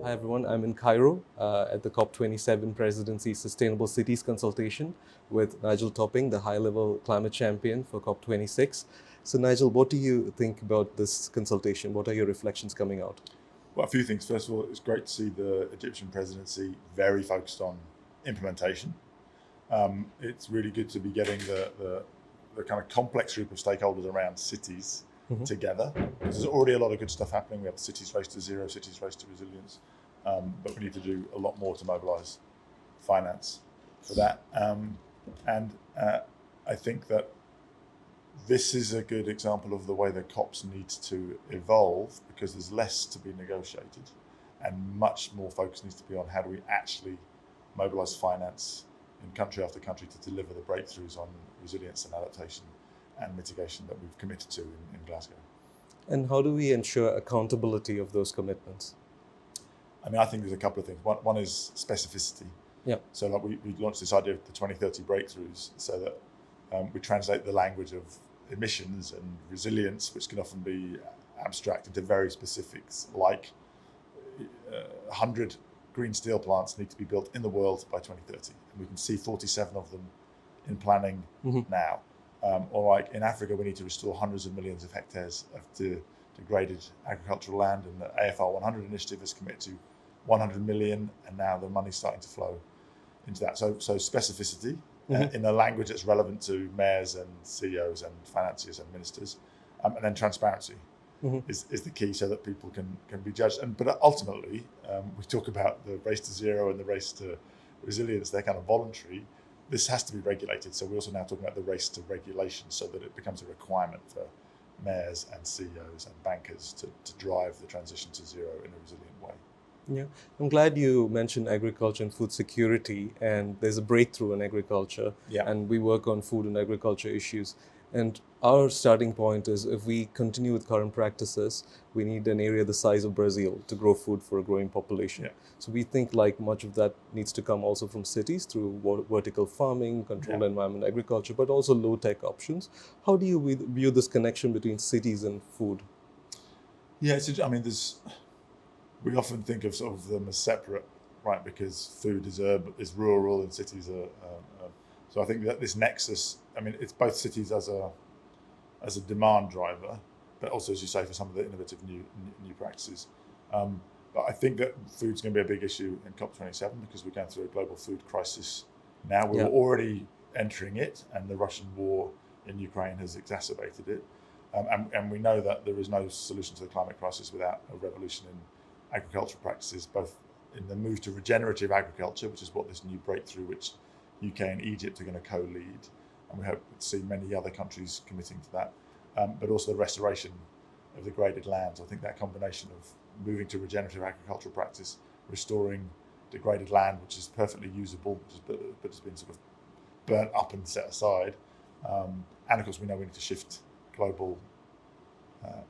Hi everyone, I'm in Cairo at the COP27 Presidency Sustainable Cities Consultation with Nigel Topping, the high-level climate champion for COP26. So Nigel, what do you think about this consultation? What are your reflections coming out? Well, a few things. First of all, it's great to see the Egyptian presidency very focused on implementation. It's really good to be getting the kind of complex group of stakeholders around cities together. There's already a lot of good stuff happening. We have the Cities Race to Zero, Cities Race to Resilience, but we need to do a lot more to mobilise finance for that. I think that this is a good example of the way the COPs need to evolve, because there's less to be negotiated and much more focus needs to be on how do we actually mobilise finance in country after country to deliver the breakthroughs on resilience and adaptation and mitigation that we've committed to in Glasgow. And how do we ensure accountability of those commitments? I mean, I think there's a couple of things. One is specificity. Yeah. So like we launched this idea of the 2030 breakthroughs so that we translate the language of emissions and resilience, which can often be abstract, into very specifics, like 100 green steel plants need to be built in the world by 2030. And we can see 47 of them in planning now. Or like in Africa, we need to restore hundreds of millions of hectares of degraded agricultural land, and the AFR 100 initiative is committed to 100 million, and now the money's starting to flow into that. So specificity in a language that's relevant to mayors and CEOs and financiers and ministers, and then transparency is the key, so that people can be judged. But ultimately, we talk about the race to zero and the race to resilience. They're kind of voluntary. This has to be regulated. So we're also now talking about the race to regulation, so that it becomes a requirement for mayors and CEOs and bankers to drive the transition to zero in a resilient way. Yeah, I'm glad you mentioned agriculture and food security, and there's a breakthrough in agriculture, and we work on food and agriculture issues. And our starting point is, if we continue with current practices, we need an area the size of Brazil to grow food for a growing population. So we think like much of that needs to come also from cities through vertical farming, controlled environment agriculture, but also low-tech options. How do you view this connection between cities and food? Yeah, I mean, we often think of sort of them as separate, right? Because food is rural and cities are. So I think that this nexus, I mean, it's both cities as a demand driver, but also, as you say, for some of the innovative new practices. But I think that food's going to be a big issue in COP27, because we're going through a global food crisis now. We're already entering it, and the Russian war in Ukraine has exacerbated it. And we know that there is no solution to the climate crisis without a revolution in agricultural practices, both in the move to regenerative agriculture, which is what this new breakthrough, which UK and Egypt are going to co-lead, and we hope to see many other countries committing to that, but also the restoration of degraded lands. I think that combination of moving to regenerative agricultural practice, restoring degraded land, which is perfectly usable, but has been sort of burnt up and set aside, and of course we know we need to shift global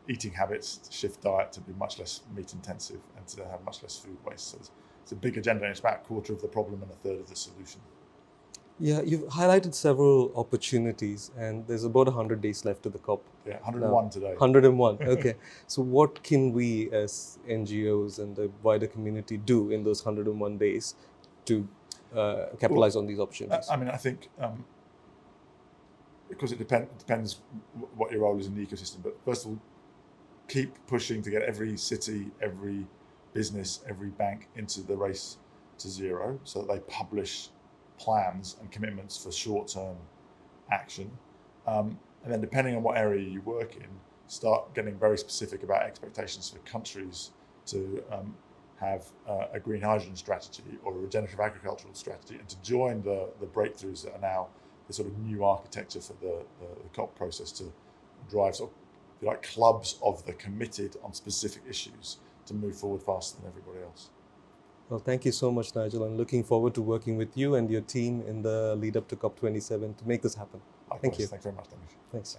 eating habits, to shift diet to be much less meat intensive and to have much less food waste. So it's a big agenda, and it's about a quarter of the problem and a third of the solution. Yeah, you've highlighted several opportunities, and there's about 100 days left to the COP. Yeah, 101 today. 101, okay. So what can we as NGOs and the wider community do in those 101 days to capitalize on these opportunities? I mean, I think, because it depends what your role is in the ecosystem, but first of all, keep pushing to get every city, every business, every bank into the race to zero, so that they publish plans and commitments for short-term action. And then depending on what area you work in, start getting very specific about expectations for countries to have a green hydrogen strategy or a regenerative agricultural strategy, and to join the breakthroughs that are now the sort of new architecture for the COP process, to drive sort of, if you like, clubs of the committed on specific issues to move forward faster than everybody else. Well, thank you so much, Nigel. I'm looking forward to working with you and your team in the lead up to COP27 to make this happen. Likewise. Thank you. Thanks very much, Danish. Thanks.